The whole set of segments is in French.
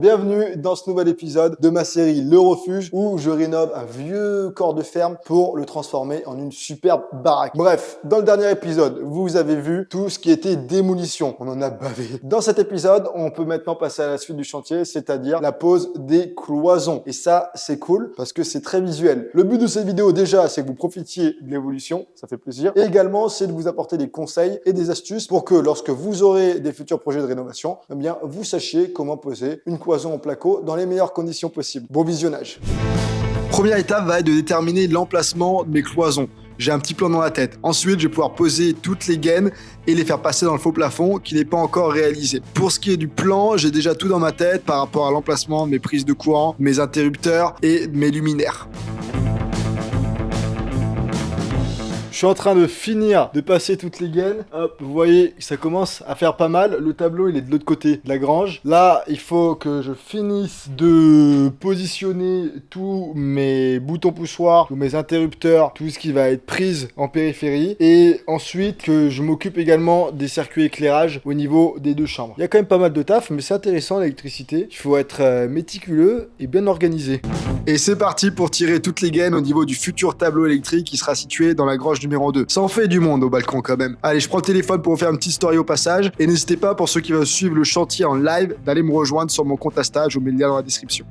Bienvenue dans ce nouvel épisode de ma série Le Refuge où je rénove un vieux corps de ferme pour le transformer en une superbe baraque. Bref, dans le dernier épisode, vous avez vu tout ce qui était démolition. On en a bavé. Dans cet épisode, on peut maintenant passer à la suite du chantier, c'est-à-dire la pose des cloisons. Et ça, c'est cool parce que c'est très visuel. Le but de cette vidéo déjà, c'est que vous profitiez de l'évolution, ça fait plaisir. Et également, c'est de vous apporter des conseils et des astuces pour que lorsque vous aurez des futurs projets de rénovation, eh bien, vous sachiez comment poser une cloison en placo dans les meilleures conditions possibles. Bon visionnage. Première étape va être de déterminer l'emplacement de mes cloisons. J'ai un petit plan dans la tête. Ensuite, je vais pouvoir poser toutes les gaines et les faire passer dans le faux plafond qui n'est pas encore réalisé. Pour ce qui est du plan, j'ai déjà tout dans ma tête par rapport à l'emplacement de mes prises de courant, mes interrupteurs et mes luminaires. Je suis en train de finir de passer toutes les gaines. Hop, vous voyez, ça commence à faire pas mal. Le tableau, il est de l'autre côté de la grange. Là, il faut que je finisse de positionner tous mes boutons poussoirs, tous mes interrupteurs, tout ce qui va être prise en périphérie. Et ensuite, que je m'occupe également des circuits éclairage au niveau des deux chambres. Il y a quand même pas mal de taf, mais c'est intéressant l'électricité. Il faut être méticuleux et bien organisé. Et c'est parti pour tirer toutes les gaines au niveau du futur tableau électrique qui sera situé dans la grange numéro 2. Ça en fait du monde au balcon quand même. Allez, je prends le téléphone pour vous faire une petite story au passage. Et n'hésitez pas, pour ceux qui veulent suivre le chantier en live, d'aller me rejoindre sur mon compte Insta, je vous mets le lien dans la description.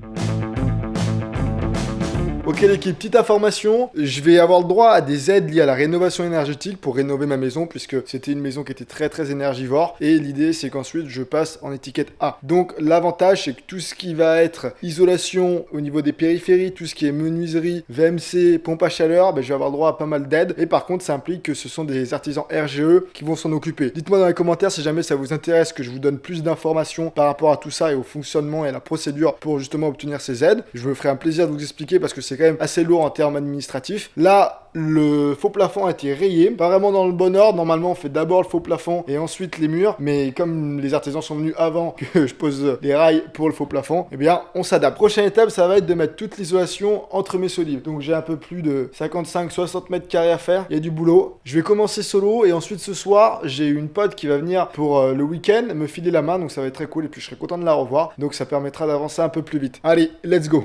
Ok l'équipe, petite information, je vais avoir le droit à des aides liées à la rénovation énergétique pour rénover ma maison puisque c'était une maison qui était très énergivore et l'idée c'est qu'ensuite je passe en étiquette A. Donc l'avantage c'est que tout ce qui va être isolation au niveau des périphéries, tout ce qui est menuiserie, VMC, pompe à chaleur, je vais avoir le droit à pas mal d'aides et par contre ça implique que ce sont des artisans RGE qui vont s'en occuper. Dites-moi dans les commentaires si jamais ça vous intéresse que je vous donne plus d'informations par rapport à tout ça et au fonctionnement et à la procédure pour justement obtenir ces aides. Je me ferai un plaisir de vous expliquer parce que c'est quand même assez lourd en termes administratifs. Là, le faux plafond a été rayé, pas vraiment dans le bon ordre. Normalement, on fait d'abord le faux plafond et ensuite les murs. Mais comme les artisans sont venus avant que je pose les rails pour le faux plafond, eh bien, on s'adapte. Prochaine étape, ça va être de mettre toute l'isolation entre mes solives. Donc, j'ai un peu plus de 55-60 mètres carrés à faire. Il y a du boulot. Je vais commencer solo et ensuite ce soir, j'ai une pote qui va venir pour le week-end me filer la main. Donc, ça va être très cool et puis je serai content de la revoir. Donc, ça permettra d'avancer un peu plus vite. Allez, let's go!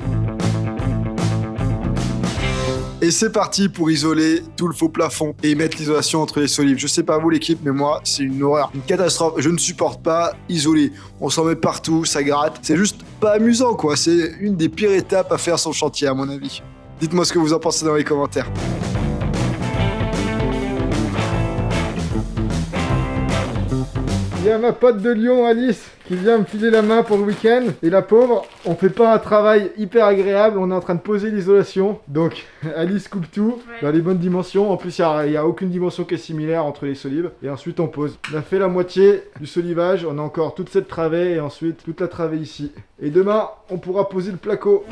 Et c'est parti pour isoler tout le faux plafond et mettre l'isolation entre les solives. Je sais pas vous l'équipe, mais moi, c'est une horreur, une catastrophe. Je ne supporte pas isoler. On s'en met partout, ça gratte. C'est juste pas amusant, quoi. C'est une des pires étapes à faire sur le chantier, à mon avis. Dites-moi ce que vous en pensez dans les commentaires. Il y a ma pote de Lyon, Alice, qui vient me filer la main pour le week-end. Et la pauvre, on fait pas un travail hyper agréable, on est en train de poser l'isolation. Donc, Alice coupe tout dans les bonnes dimensions. En plus, il n'y a aucune dimension qui est similaire entre les solives. Et ensuite, on pose. On a fait la moitié du solivage, on a encore toute cette travée et ensuite toute la travée ici. Et demain, on pourra poser le placo.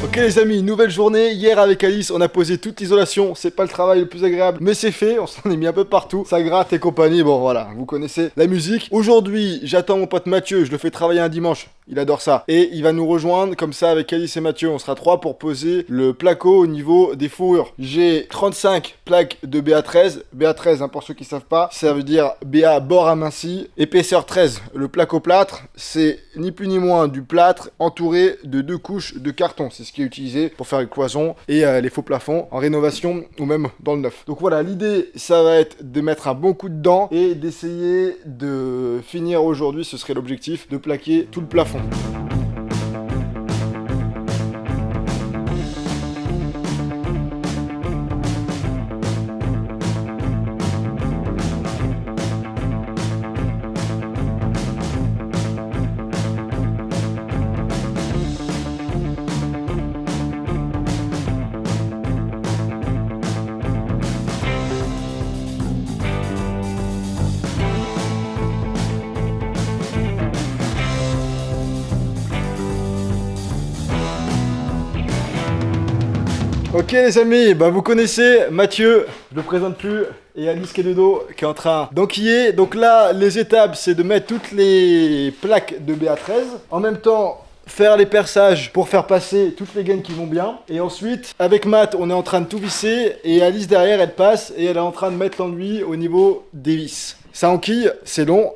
Ok les amis, nouvelle journée. Hier avec Alice, on a posé toute l'isolation. C'est pas le travail le plus agréable, mais c'est fait. On s'en est mis un peu partout. Ça gratte et compagnie. Bon voilà, vous connaissez la musique. Aujourd'hui, j'attends mon pote Mathieu. Je le fais travailler un dimanche. Il adore ça. Et il va nous rejoindre comme ça avec Alice et Mathieu. On sera 3 pour poser le placo au niveau des fourrures. J'ai 35 plaques de BA13. BA13, pour ceux qui savent pas, ça veut dire BA bord aminci. Épaisseur 13. Le placo plâtre, c'est ni plus ni moins du plâtre entouré de 2 couches de carton. C'est ce qui est utilisé pour faire les cloisons et les faux plafonds en rénovation ou même dans le neuf. Donc voilà, l'idée, ça va être de mettre un bon coup de dent et d'essayer de finir aujourd'hui, ce serait l'objectif, de plaquer tout le plafond. Ok les amis, bah vous connaissez Mathieu, je le présente plus, et Alice qui est de dos, qui est en train d'enquiller. Donc là, les étapes, c'est de mettre toutes les plaques de BA13. En même temps, faire les perçages pour faire passer toutes les gaines qui vont bien. Et ensuite, avec Matt, on est en train de tout visser, et Alice derrière, elle passe, et elle est en train de mettre l'enduit au niveau des vis. Ça enquille, c'est long.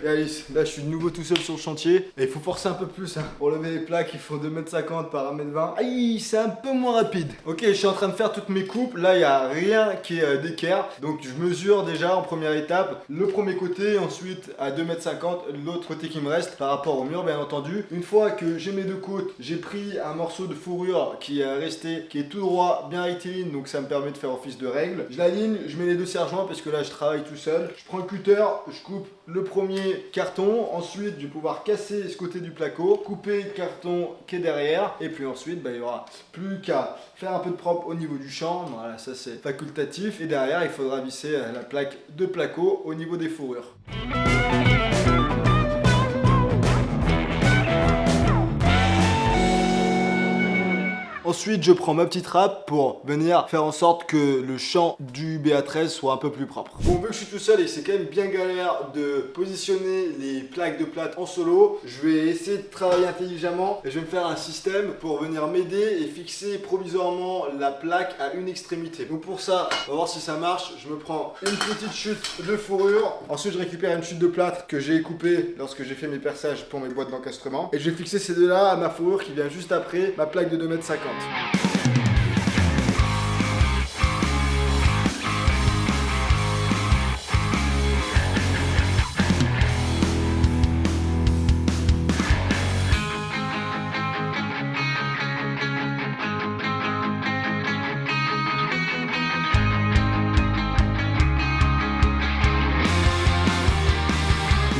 Et Alice, là je suis de nouveau tout seul sur le chantier et il faut forcer un peu plus hein. Pour lever les plaques il faut 2,50 m par 1,20 m. Aïe, c'est un peu moins rapide. Ok, je suis en train de faire toutes mes coupes. Là il n'y a rien qui est d'équerre. Donc je mesure déjà en première étape le premier côté, ensuite à 2,50 m l'autre côté qui me reste par rapport au mur bien entendu. Une fois que j'ai mes deux côtes, j'ai pris un morceau de fourrure qui est resté, qui est tout droit, bien rectiligne, donc ça me permet de faire office de règle. Je l'aligne, je mets les deux serre-joints parce que là je travaille tout seul. Je prends le cutter, je coupe le premier carton, ensuite je vais pouvoir casser ce côté du placo, couper le carton qui est derrière, et puis ensuite il n'y aura plus qu'à faire un peu de propre au niveau du champ. Voilà, ça c'est facultatif, et derrière il faudra visser la plaque de placo au niveau des fourrures. Ensuite, je prends ma petite râpe pour venir faire en sorte que le champ du BA13 soit un peu plus propre. Bon, vu que je suis tout seul et c'est quand même bien galère de positionner les plaques de plâtre en solo, je vais essayer de travailler intelligemment et je vais me faire un système pour venir m'aider et fixer provisoirement la plaque à une extrémité. Donc pour ça, on va voir si ça marche. Je me prends une petite chute de fourrure. Ensuite, je récupère une chute de plâtre que j'ai coupée lorsque j'ai fait mes perçages pour mes boîtes d'encastrement. Et je vais fixer ces deux-là à ma fourrure qui vient juste après ma plaque de 2,50 m.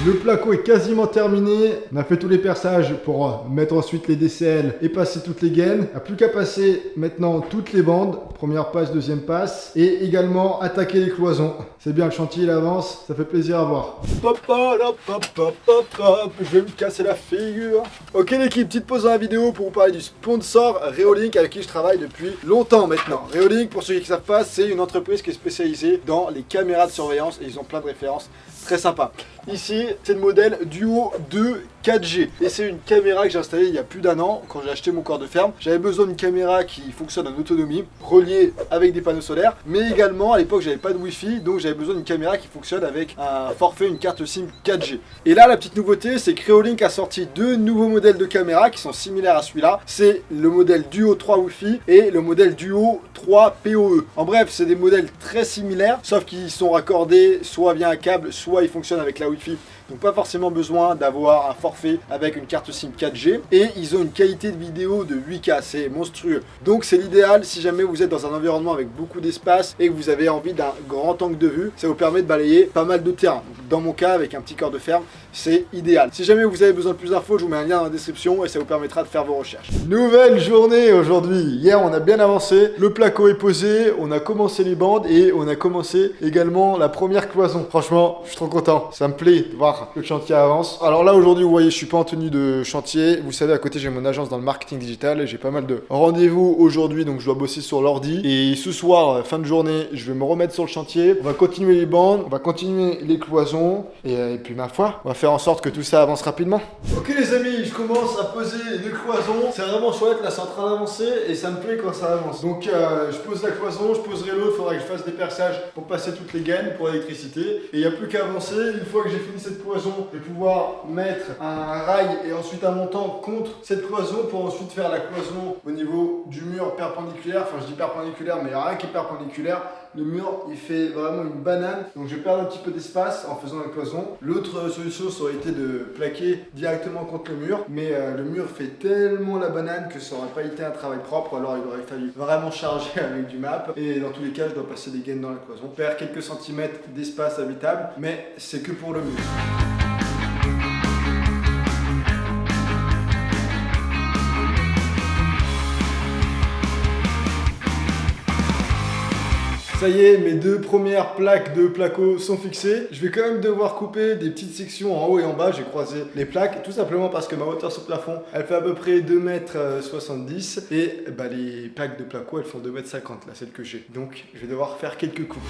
Le placo est quasiment terminé. On a fait tous les perçages pour mettre ensuite les DCL et passer toutes les gaines. Il n'y a plus qu'à passer maintenant toutes les bandes. Première passe, deuxième passe. Et également attaquer les cloisons. C'est bien, le chantier il avance. Ça fait plaisir à voir. Hop, hop, hop, hop, hop, hop, hop. Je vais me casser la figure. Ok l'équipe, petite pause dans la vidéo pour vous parler du sponsor Reolink avec qui je travaille depuis longtemps maintenant. Reolink, pour ceux qui ne savent pas, c'est une entreprise qui est spécialisée dans les caméras de surveillance et ils ont plein de références très sympas. Ici, c'est le modèle Duo 2 4G. Et c'est une caméra que j'ai installée il y a plus d'1 an quand j'ai acheté mon corps de ferme. J'avais besoin d'une caméra qui fonctionne en autonomie, reliée avec des panneaux solaires. Mais également, à l'époque, j'avais pas de Wi-Fi, donc j'avais besoin d'une caméra qui fonctionne avec un forfait, une carte SIM 4G. Et là, la petite nouveauté, c'est que Reolink a sorti deux nouveaux modèles de caméra qui sont similaires à celui-là. C'est le modèle Duo 3 Wi-Fi et le modèle Duo 3 PoE. En bref, c'est des modèles très similaires, sauf qu'ils sont raccordés soit via un câble, soit ils fonctionnent avec la Wi-Fi. Donc pas forcément besoin d'avoir un forfait avec une carte SIM 4G. Et ils ont une qualité de vidéo de 8K, c'est monstrueux. Donc c'est l'idéal si jamais vous êtes dans un environnement avec beaucoup d'espace et que vous avez envie d'un grand angle de vue. Ça vous permet de balayer pas mal de terrain. Donc, dans mon cas, avec un petit corps de ferme, c'est idéal. Si jamais vous avez besoin de plus d'infos, je vous mets un lien dans la description et ça vous permettra de faire vos recherches. Nouvelle journée aujourd'hui. Hier, on a bien avancé. Le placo est posé, on a commencé les bandes et on a commencé également la première cloison. Franchement, je suis trop content. Ça me plaît de voir que le chantier avance. Alors là, aujourd'hui, vous voyez, je suis pas en tenue de chantier. Vous savez, à côté, j'ai mon agence dans le marketing digital et j'ai pas mal de rendez-vous aujourd'hui, donc je dois bosser sur l'ordi. Et ce soir, fin de journée, je vais me remettre sur le chantier. On va continuer les bandes, on va continuer les cloisons et puis ma foi, on va faire en sorte que tout ça avance rapidement. Ok les amis, je commence à poser les cloisons. C'est vraiment chouette, là c'est en train d'avancer et ça me plaît quand ça avance. Donc je pose la cloison, je poserai l'autre, il faudra que je fasse des perçages pour passer toutes les gaines pour l'électricité. Et il n'y a plus qu'à avancer. Une fois que j'ai fini cette cloison, je vais pouvoir mettre un rail et ensuite un montant contre cette cloison pour ensuite faire la cloison au niveau du mur perpendiculaire. Enfin je dis perpendiculaire mais il n'y a rien qui est perpendiculaire. Le mur il fait vraiment une banane, donc je vais perdre un petit peu d'espace en faisant la cloison. L'autre solution ça aurait été de plaquer directement contre le mur, mais le mur fait tellement la banane que ça aurait pas été un travail propre, alors il aurait fallu vraiment charger avec du map. Et dans tous les cas je dois passer des gaines dans la cloison, perdre quelques centimètres d'espace habitable, mais c'est que pour le mur. Ça y est, mes 2 premières plaques de placo sont fixées. Je vais quand même devoir couper des petites sections en haut et en bas. J'ai croisé les plaques tout simplement parce que ma hauteur sur plafond, elle fait à peu près 2,70 m et bah, les plaques de placo, elles font 2,50 m, là, celles que j'ai. Donc, je vais devoir faire quelques coupes.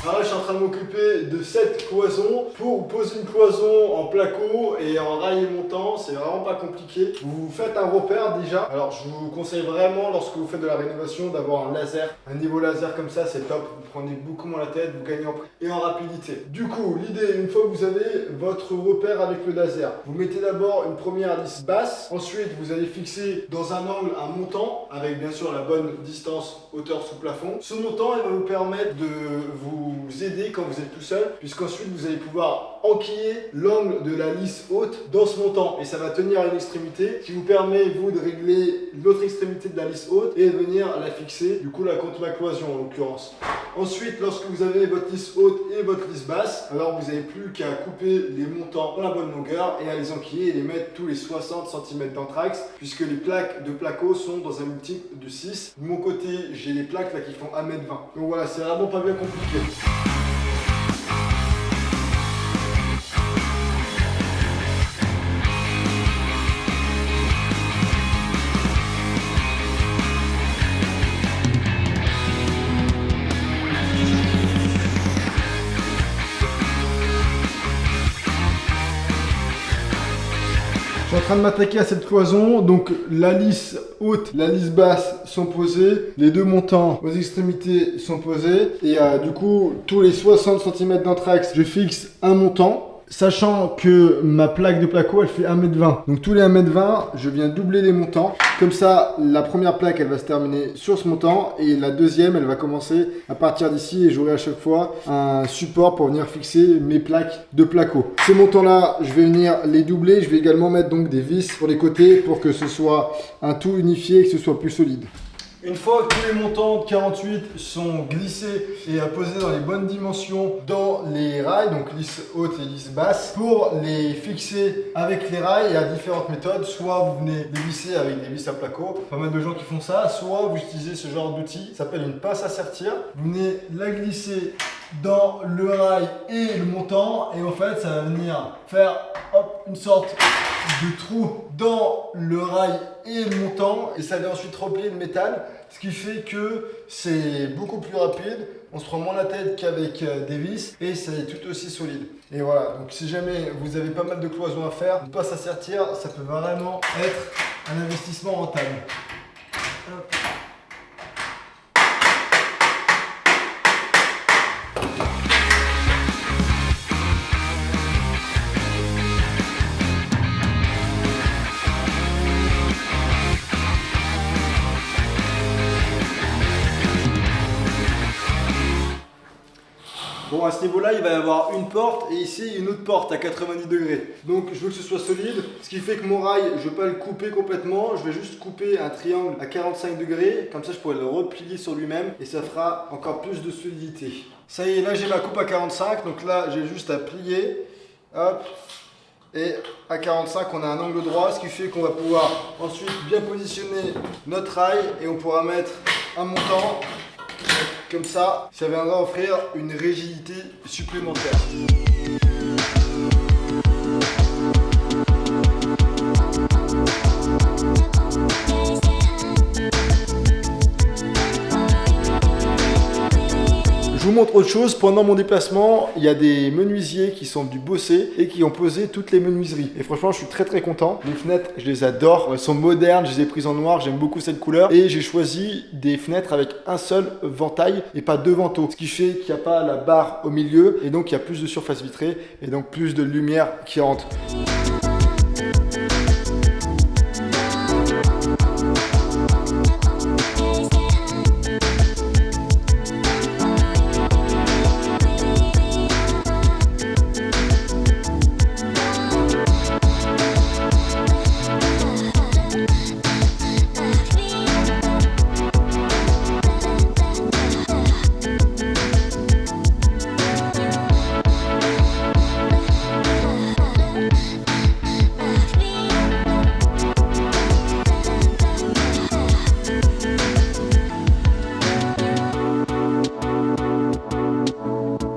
Alors là, je suis en train de m'occuper de cette cloison. Pour poser une cloison en placo et en rail montant, c'est vraiment pas compliqué. Vous faites un repère déjà. Alors, je vous conseille vraiment, lorsque vous faites de la rénovation, d'avoir un laser. Un niveau laser comme ça, c'est top. Vous prenez beaucoup moins la tête, vous gagnez en prix et en rapidité. Du coup, l'idée, une fois que vous avez votre repère avec le laser, vous mettez d'abord une première lisse basse. Ensuite, vous allez fixer dans un angle un montant avec bien sûr la bonne distance hauteur sous plafond. Ce montant, il va vous permettre de vous aider quand vous êtes tout seul, puisqu'ensuite vous allez pouvoir enquiller l'angle de la lisse haute dans ce montant et ça va tenir à une extrémité qui vous permet vous de régler l'autre extrémité de la lisse haute et de venir la fixer, du coup la contre ma cloison en l'occurrence. Ensuite, lorsque vous avez votre lisse haute et votre lisse basse, alors vous n'avez plus qu'à couper les montants dans la bonne longueur et à les enquiller et les mettre tous les 60 cm d'anthrax, puisque les plaques de placo sont dans un multiple de 6. De mon côté, j'ai les plaques là qui font 1,20 m. Donc voilà, c'est vraiment pas bien compliqué. Je suis en train de m'attaquer à cette cloison, donc la lisse haute, la lisse basse sont posées, les 2 montants aux extrémités sont posés et du coup tous les 60 cm d'anthrax je fixe un montant. Sachant que ma plaque de placo elle fait 1,20 m. Donc tous les 1,20 m, je viens doubler les montants. Comme ça, la première plaque elle va se terminer sur ce montant et la deuxième elle va commencer à partir d'ici et j'aurai à chaque fois un support pour venir fixer mes plaques de placo. Ces montants là, je vais venir les doubler. Je vais également mettre donc des vis sur les côtés pour que ce soit un tout unifié et que ce soit plus solide. Une fois que tous les montants de 48 sont glissés et posés dans les bonnes dimensions dans les rails, donc lisse haute et lisse basse, pour les fixer avec les rails, il y a différentes méthodes. Soit vous venez les visser avec des vis à placo, pas mal de gens qui font ça, soit vous utilisez ce genre d'outil, ça s'appelle une pince à sertir. Vous venez la glisser dans le rail et le montant et en fait ça va venir faire hop, une sorte de trou dans le rail et le montant et ça vient ensuite replier le métal, ce qui fait que c'est beaucoup plus rapide, on se prend moins la tête qu'avec des vis et c'est tout aussi solide. Et voilà, donc si jamais vous avez pas mal de cloisons à faire, une pince à sertir, ça peut vraiment être un investissement rentable. Hop. Bon, à ce niveau-là, il va y avoir une porte et ici une autre porte à 90 degrés. Donc je veux que ce soit solide, ce qui fait que mon rail, je ne vais pas le couper complètement, je vais juste couper un triangle à 45 degrés, comme ça je pourrais le replier sur lui-même et ça fera encore plus de solidité. Ça y est, là j'ai ma coupe à 45, donc là j'ai juste à plier, hop, et à 45 on a un angle droit, ce qui fait qu'on va pouvoir ensuite bien positionner notre rail et on pourra mettre un montant. Comme ça viendra offrir une rigidité supplémentaire. Je vous montre autre chose, pendant mon déplacement, il y a des menuisiers qui sont venus bosser et qui ont posé toutes les menuiseries. Et franchement, je suis très content. Les fenêtres, je les adore. Elles sont modernes, je les ai prises en noir, j'aime beaucoup cette couleur. Et j'ai choisi des fenêtres avec un seul ventail et pas 2 vantaux. Ce qui fait qu'il n'y a pas la barre au milieu et donc il y a plus de surface vitrée et donc plus de lumière qui rentre.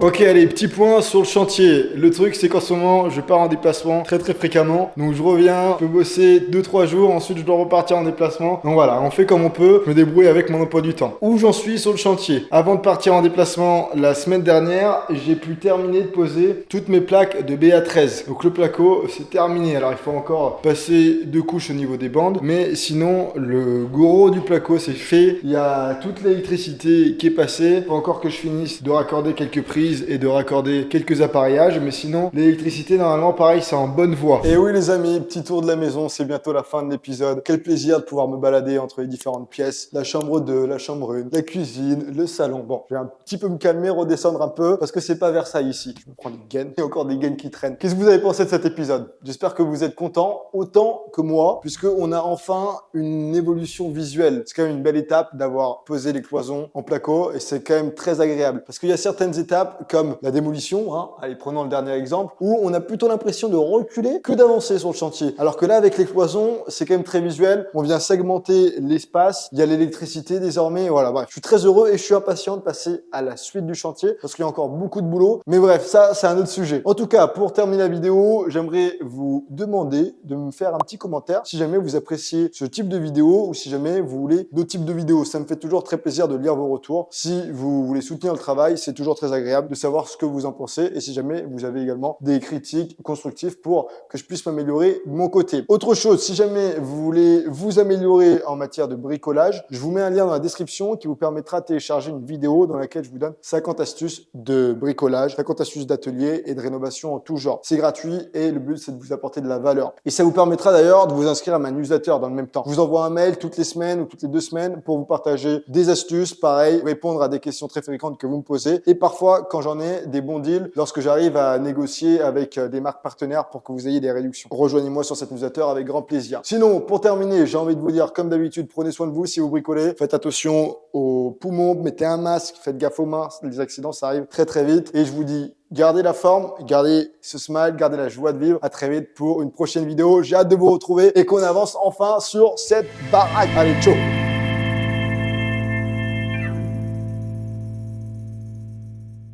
Ok, allez, petit point sur le chantier. Le truc, c'est qu'en ce moment, je pars en déplacement très fréquemment. Donc je reviens, je peux bosser 2-3 jours, ensuite je dois repartir en déplacement. Donc voilà, on fait comme on peut, je me débrouille avec mon emploi du temps. Où j'en suis sur le chantier? Avant de partir en déplacement la semaine dernière, j'ai pu terminer de poser toutes mes plaques de BA13. Donc le placo, c'est terminé. Alors il faut encore passer 2 couches au niveau des bandes, mais sinon le gros du placo c'est fait. Il y a toute l'électricité qui est passée. Il faut encore que je finisse de raccorder quelques prises et de raccorder quelques appareillages, mais sinon l'électricité normalement pareil c'est en bonne voie. Et oui les amis, petit tour de la maison, c'est bientôt la fin de l'épisode. Quel plaisir de pouvoir me balader entre les différentes pièces, la chambre 2, la chambre 1, la cuisine, le salon. Bon, je vais un petit peu me calmer, redescendre un peu parce que c'est pas Versailles ici. Je me prends des gaines et encore des gaines qui traînent. Qu'est-ce que vous avez pensé de cet épisode? J'espère que vous êtes contents autant que moi, puisque on a enfin une évolution visuelle. C'est quand même une belle étape d'avoir posé les cloisons en placo et c'est quand même très agréable parce qu'il y a certaines étapes comme la démolition, hein, allez prenons le dernier exemple, où on a plutôt l'impression de reculer que d'avancer sur le chantier. Alors que là avec les cloisons, c'est quand même très visuel, on vient segmenter l'espace, il y a l'électricité désormais, voilà, bref. Je suis très heureux et je suis impatient de passer à la suite du chantier parce qu'il y a encore beaucoup de boulot, mais bref, ça c'est un autre sujet. En tout cas, pour terminer la vidéo, j'aimerais vous demander de me faire un petit commentaire si jamais vous appréciez ce type de vidéo ou si jamais vous voulez d'autres types de vidéos. Ça me fait toujours très plaisir de lire vos retours. Si vous voulez soutenir le travail, c'est toujours très agréable de savoir ce que vous en pensez et si jamais vous avez également des critiques constructives pour que je puisse m'améliorer de mon côté. Autre chose, si jamais vous voulez vous améliorer en matière de bricolage, je vous mets un lien dans la description qui vous permettra de télécharger une vidéo dans laquelle je vous donne 50 astuces de bricolage, 50 astuces d'atelier et de rénovation en tout genre. C'est gratuit et le but c'est de vous apporter de la valeur. Et ça vous permettra d'ailleurs de vous inscrire à ma newsletter dans le même temps. Je vous envoie un mail toutes les semaines ou toutes les 2 semaines pour vous partager des astuces, pareil, répondre à des questions très fréquentes que vous me posez et parfois quand j'en ai des bons deals lorsque j'arrive à négocier avec des marques partenaires pour que vous ayez des réductions. Rejoignez-moi sur cette newsletter avec grand plaisir. Sinon, pour terminer, j'ai envie de vous dire comme d'habitude, prenez soin de vous si vous bricolez, faites attention aux poumons, mettez un masque, faites gaffe aux mains, les accidents ça arrive très vite et je vous dis gardez la forme, gardez ce smile, gardez la joie de vivre. À très vite pour une prochaine vidéo. J'ai hâte de vous retrouver et qu'on avance enfin sur cette baraque. Allez, ciao!